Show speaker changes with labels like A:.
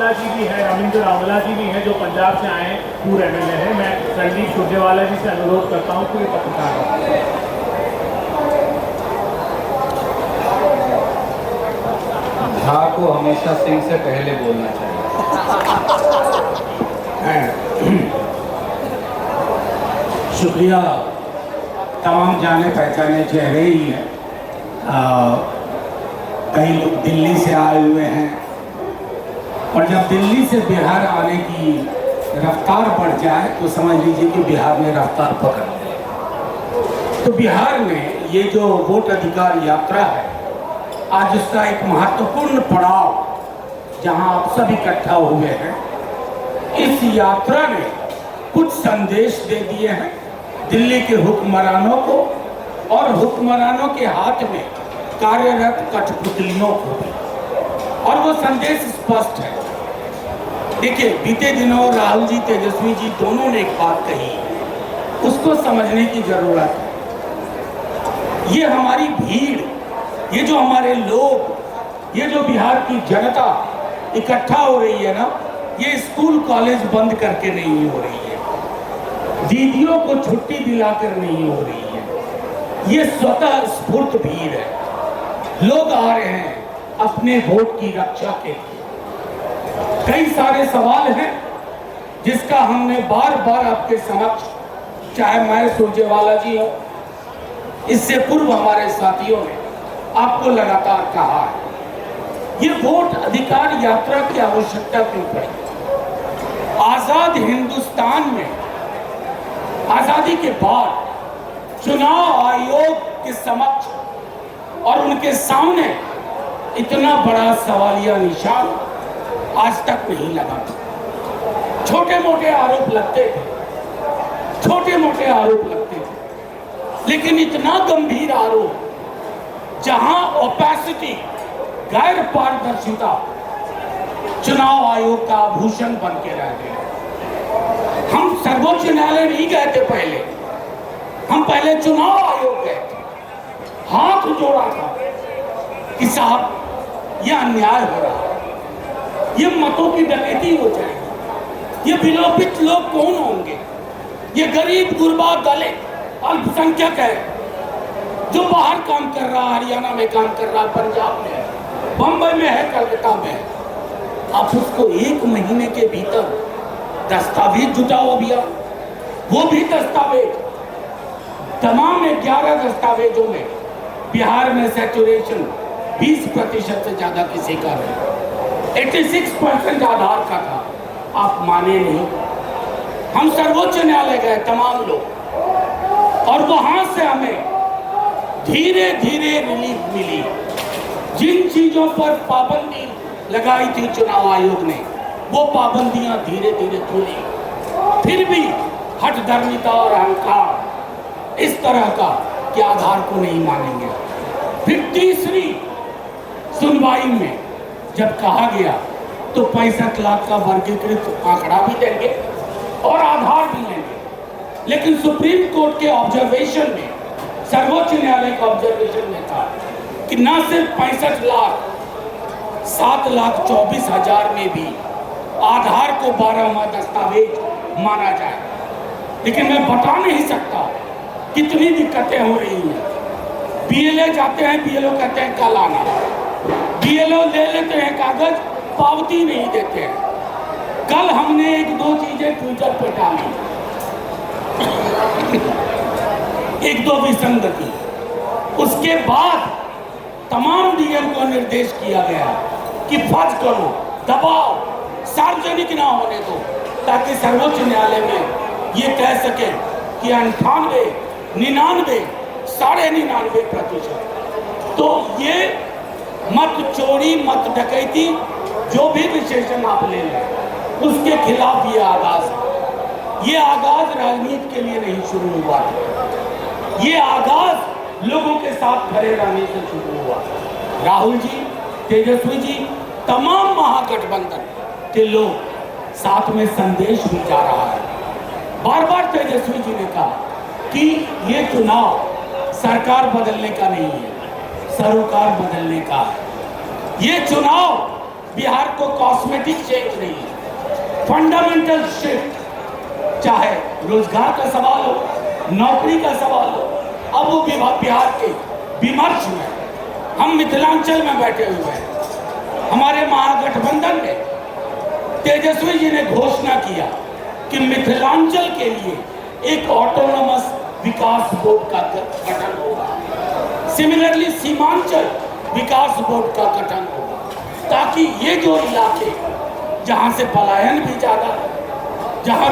A: आंवला जी भी है, रविंद्र आंवला जी भी हैं जो पंजाब से आए पूर्व एमएलए हैं। मैं रणदीप सुरजेवाला जी से अनुरोध करता हूँ कि ये पत्रकार
B: झा को हमेशा सिंह से पहले बोलना चाहिए।
C: शुक्रिया। तमाम जाने पहचाने चेहरे ही हैं। कई लोग दिल्ली से आए हुए हैं और जब दिल्ली से बिहार आने की रफ्तार बढ़ जाए तो समझ लीजिए कि बिहार ने रफ्तार पकड़ ली। तो बिहार में ये जो वोट अधिकार यात्रा है, आज उसका एक महत्वपूर्ण पड़ाव जहां आप सब इकट्ठा हुए हैं, इस यात्रा ने कुछ संदेश दे दिए हैं दिल्ली के हुक्मरानों को और हुक्मरानों के हाथ में कार्यरत कठपुतलियों को भी। और वो संदेश स्पष्ट है। देखिए, बीते दिनों राहुल जी, तेजस्वी जी दोनों ने एक बात कही, उसको समझने की जरूरत है। ये हमारी भीड़, ये जो हमारे लोग, ये जो बिहार की जनता इकट्ठा हो रही है ना, ये स्कूल कॉलेज बंद करके नहीं हो रही है, दीदियों को छुट्टी दिलाकर नहीं हो रही है, ये स्वतः स्फूर्त भीड़ है। लोग आ रहे हैं अपने वोट की रक्षा के लिए। कई सारे सवाल हैं जिसका हमने बार बार आपके समक्ष, चाहे मैं सुरजेवाला जी हो, इससे पूर्व हमारे साथियों ने आपको लगातार कहा है। ये वोट अधिकार यात्रा की आवश्यकता क्यों पड़ी? आजाद हिंदुस्तान में आजादी के बाद चुनाव आयोग के समक्ष और उनके सामने इतना बड़ा सवालिया निशान आज तक नहीं लगा। छोटे मोटे आरोप लगते थे, छोटे मोटे आरोप लगते थे, लेकिन इतना गंभीर आरोप जहां ओपेसिटी, गैर पारदर्शिता चुनाव आयोग का आभूषण बन के रह गया। हम सर्वोच्च न्यायालय नहीं गए थे पहले, हम पहले चुनाव आयोग गए थे, हाथ जोड़ा था कि साहब यह अन्याय हो रहा है, ये मतों की डकैती हो जाएगी, ये विलोपित लोग कौन होंगे, ये गरीब गुरबा दलित अल्पसंख्यक है जो बाहर काम कर रहा, हरियाणा में काम कर रहा, पंजाब में है, बंबई में है, कलकत्ता में है। आप उसको 1 महीने के भीतर दस्तावेज जुटाओ भैया, वो भी दस्तावेज, तमाम 11 दस्तावेजों में बिहार में सैचुरेशन 20% से ज्यादा किसी का नहीं, 86% आधार का था। आप माने नहीं। हम सर्वोच्च न्यायालय गए तमाम लोग, और वहां से हमें धीरे धीरे रिलीफ मिली। जिन चीजों पर पाबंदी लगाई थी चुनाव आयोग ने, वो पाबंदियां धीरे धीरे खुली। फिर भी हठधर्मिता और अहंकार इस तरह का कि आधार को नहीं मानेंगे। फिर तीसरी सुनवाई में जब कहा गया तो 65 लाख का वर्गीकृत आंकड़ा भी देंगे और आधार भी लेंगे, लेकिन सुप्रीम कोर्ट के ऑब्जर्वेशन में, सर्वोच्च न्यायालय का ऑब्जर्वेशन में था कि न सिर्फ 65 लाख, 7,24,000 में भी आधार को 12वां दस्तावेज माना जाए। लेकिन मैं बता नहीं सकता कितनी दिक्कतें हो रही हैं। बीएलओ जाते हैं, बीएलओ कहते हैं कल आना, बीएलओ ले लेते हैं कागज, पावती नहीं देते हैं। कल हमने 1-2 चीजें ट्विटर पे डाली, 1-2 विसंगति, उसके बाद तमाम डीएम को निर्देश किया गया कि फर्ज करो, दबाओ, सार्वजनिक ना होने दो, ताकि सर्वोच्च न्यायालय में ये कह सके कि 98, 99, 99.5%। तो ये मत चोरी, मत डकैती, जो भी विशेषण आप ले लें, उसके खिलाफ ये आगाज है। ये आगाज राजनीति के लिए नहीं शुरू हुआ, ये आगाज लोगों के साथ खड़े रहने से शुरू हुआ। राहुल जी, तेजस्वी जी, तमाम महागठबंधन के लोग साथ में संदेश भी जा रहा है। बार बार तेजस्वी जी ने कहा कि ये चुनाव सरकार बदलने का नहीं है, सरोकार बदलने का है। ये चुनाव बिहार को कॉस्मेटिक चेंज नहीं है, फंडामेंटल शिफ्ट, चाहे रोजगार का सवाल हो, नौकरी का सवाल हो। अब वो बिहार के विमर्श में हम मिथिलांचल में बैठे हुए हैं। हमारे महागठबंधन ने, तेजस्वी जी ने घोषणा किया कि मिथिलांचल के लिए एक ऑटोनोमस विकास बोर्ड का गठन होगा। सिमिलरली सीमांचल विकास बोर्ड का गठन होगा, ताकि ये जो इलाके जहां से पलायन भी ज्यादा, जहां